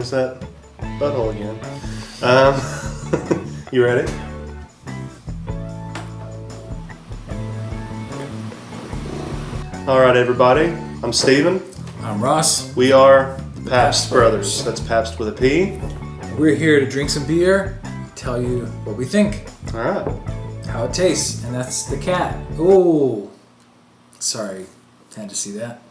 There's that butthole again. You ready? All right, everybody. I'm Stephen. I'm Ross. We are the Papst Brothers. That's Papst with a P. We're here to drink some beer, tell you what we think, All right. how it tastes, and that's the cat. Oh, sorry, had to see that.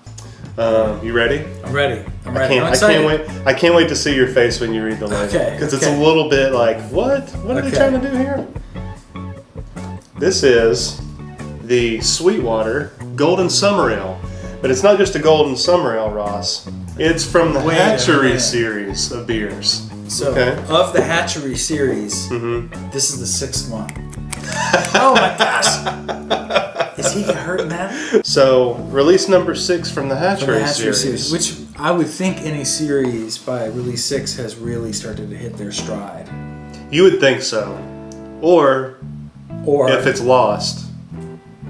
You ready? I'm ready. I'm I ready. can't, I'm I excited. can't wait. I can't wait to see your face when you read the label. Okay, Because it's okay. a little bit like, what? What are they Okay. trying to do here? This is the Sweetwater Golden Summer Ale. But it's not just a Golden Summer Ale, Ross. It's from the Wait a Hatchery minute. series of beers. So, Okay. of the Hatchery series, this is the sixth one. Oh my gosh! Is he hurt in that? So, release number 6 from the Hatchery, The Hatchery series. which I would think any series by release 6 has really started to hit their stride. You would think so. Or Or if it's lost.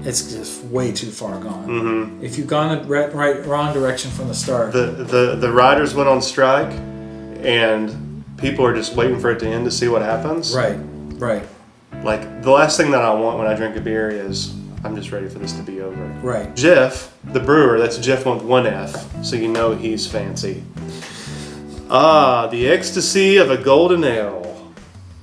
it's just way too far gone. If you've gone the wrong direction from the start, The riders went on strike, and people are just waiting for it to end to see what happens. right. Like, the last thing that I want when I drink a beer is, I'm just ready for this to be over. Right. Jeff, the brewer, that's Jeff with one F, so you know he's fancy. Ah, the ecstasy of a golden ale.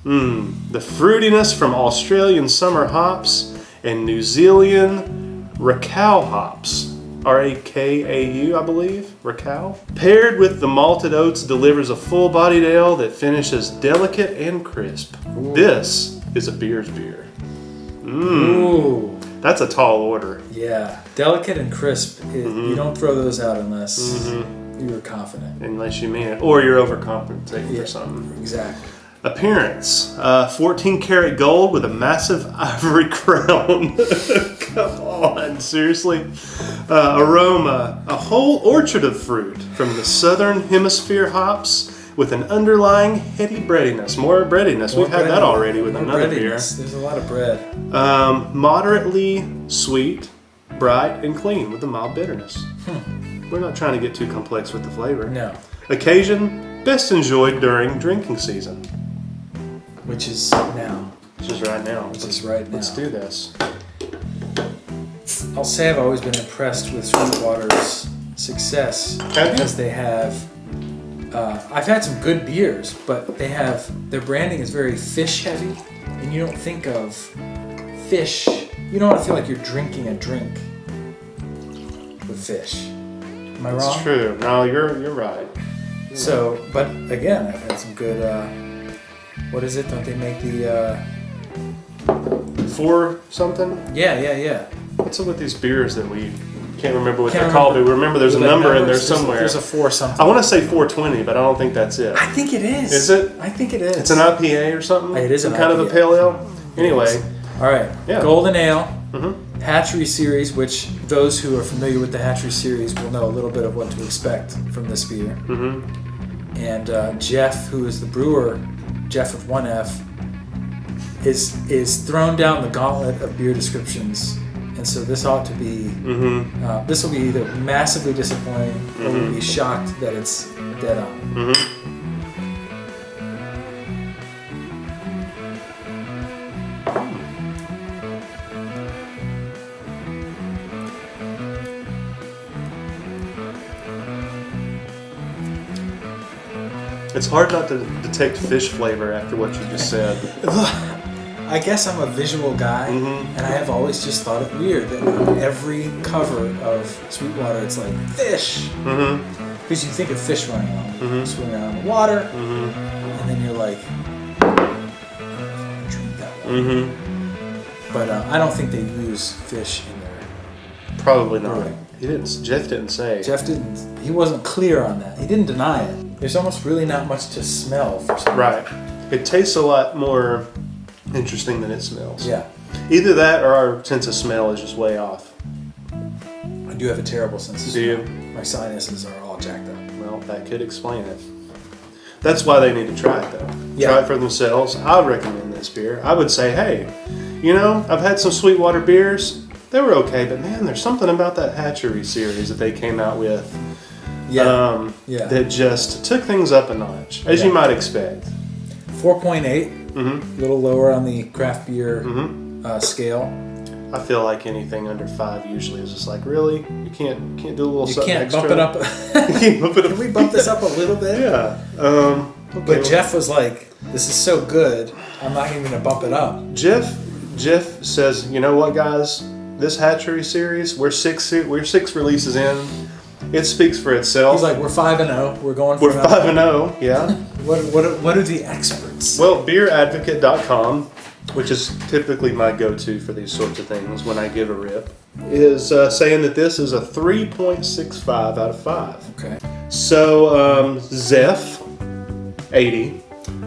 The fruitiness from Australian summer hops and New Zealand Rakau hops. Rakau, I believe. Rakau. Paired with the malted oats delivers a full-bodied ale that finishes delicate and crisp. Ooh. This is a beer's beer. Ooh. That's a tall order. Yeah. Delicate and crisp. You don't throw those out unless you were confident. Unless you mean it. Or you're overcompensating for something. Exactly. Appearance. 14 karat gold with a massive ivory crown. Come on, seriously? Aroma. A whole orchard of fruit from the southern hemisphere hops with an underlying heady breadiness. More breadiness. We've had that already with another beer. There's a lot of bread. Moderately sweet, bright, and clean with a mild bitterness. We're not trying to get too complex with the flavor. No. Occasion, best enjoyed during drinking season. Which is now. Which is right now. Let's do this. I'll say I've always been impressed with Sweetwater's success Okay. because they have. I've had some good beers, but their branding is very fish heavy, and you don't think of fish. You don't want to feel like you're drinking a drink with fish. Am I wrong? It's true. No, you're right. So, but again, I've had some good. What is it? Don't they make the? 4 something? Yeah. What's up with these beers that we can't remember what Can't they're called? But remember. remember there's a Like number in there numbers? somewhere. There's a 4 something. I want to say 420, but I don't think that's it. I think it is. Is it? I think it is. It's an IPA or something? It is Some an kind of a IPA. pale ale? Anyway. All right. Yeah. Golden Ale, Hatchery series, which those who are familiar with the Hatchery series will know a little bit of what to expect from this beer. And Jeff, who is the brewer, Jeff with one F, is thrown down the gauntlet of beer descriptions. And so this ought to be, this will be either massively disappointing or we'll be shocked that it's dead on. It's hard not to detect fish flavor after what you just said. I guess I'm a visual guy, and I have always just thought it weird that on every cover of Sweetwater it's like fish. Because you think of fish running around, swimming around in the water, and then you're like, drink that water. But I don't think they use fish in there. Probably not. Right. Jeff didn't say. He wasn't clear on that. He didn't deny it. There's almost really not much to smell for some Right. It tastes a lot more interesting than it smells. Yeah. Either that or our sense of smell is just way off. I do have a terrible sense of Do you? smell. My sinuses are all jacked up. Well, that could explain it. That's why they need to try it, though. Yeah. Try it for themselves. I would recommend this beer. I would say, hey, you know, I've had some Sweetwater beers. They were okay, but man, there's something about that Hatchery series that they came out with. Yeah. that just took things up a notch, as you might expect. 4.8, a little lower on the craft beer scale. I feel like anything under 5 usually is just like, really? You can't do a little You something can't extra? bump it up. Can we bump this up a little bit? Yeah. Okay. But Jeff was like, "This is so good, I'm not even gonna bump it up." Jeff says, you know what, guys? This hatchery series, we're six releases in. It speaks for itself. He's like, "We're 5-0. We're going for We're 5-0. Yeah. What are the experts?" Well, beeradvocate.com, which is typically my go-to for these sorts of things when I give a rip, is saying that this is a 3.65 out of 5. Okay. So, Zeph, 80,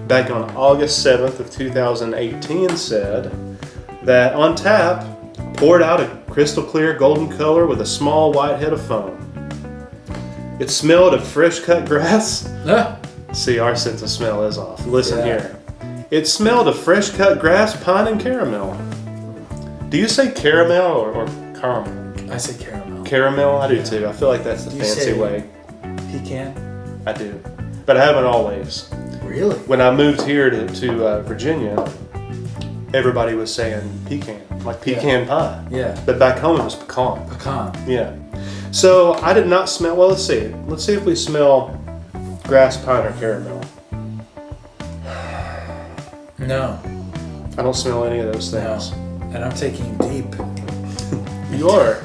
back on August 7th of 2018 said that on tap, poured out a crystal clear golden color with a small white head of foam. It smelled of fresh cut grass. See, our sense of smell is off. Listen here. It smelled of fresh cut grass, pine, and caramel. Do you say caramel or caramel? I say caramel. Caramel? I do too. I feel like that's the fancy way. Pecan? I do. But I haven't always. Really? When I moved here to Virginia, everybody was saying pecan, like pecan pie. Yeah. But back home it was pecan. Pecan. Yeah. So I did not smell, well, let's see. Let's see if we smell grass, pine, or caramel. No. I don't smell any of those things. No. And I'm taking deep. You are.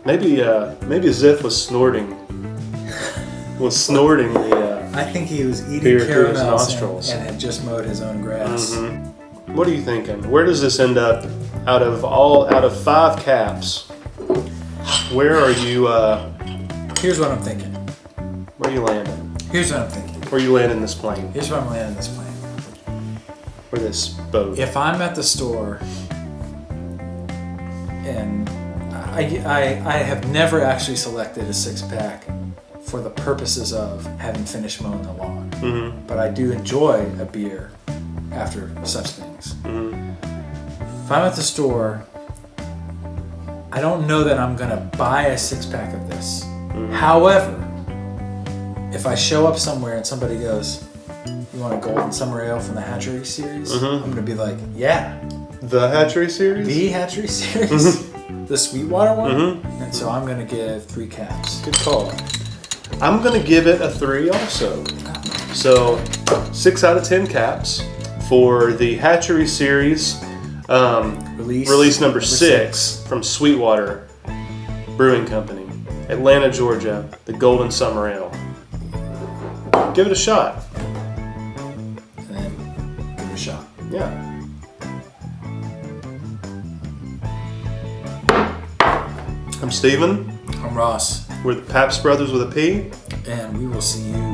Maybe Ziff was snorting. I think he was eating beer through his caramels nostrils and had just mowed his own grass. What are you thinking? Where does this end up? Out of 5 caps, where are you? Here's what I'm thinking. Where are you landing? Here's what I'm thinking. Where are you landing this plane? Here's where I'm landing this plane. Or this boat? If I'm at the store and I have never actually selected a 6-pack for the purposes of having finished mowing the lawn, but I do enjoy a beer after such things. If I'm at the store, I don't know that I'm gonna buy a 6-pack of this. However, if I show up somewhere and somebody goes, "You want a golden summer ale from the Hatchery series?" I'm gonna be like, "Yeah." The Hatchery series? The Hatchery series? The Sweetwater one? And so I'm gonna give 3 caps. Good call. I'm gonna give it a 3 also. So 6 out of 10 caps for the Hatchery series. Release number 6 from Sweetwater Brewing Company, Atlanta, Georgia, the Golden Summer Ale. Give it a shot. And then give it a shot. Yeah. I'm Stephen. I'm Ross. We're the Papst brothers with a P. And we will see you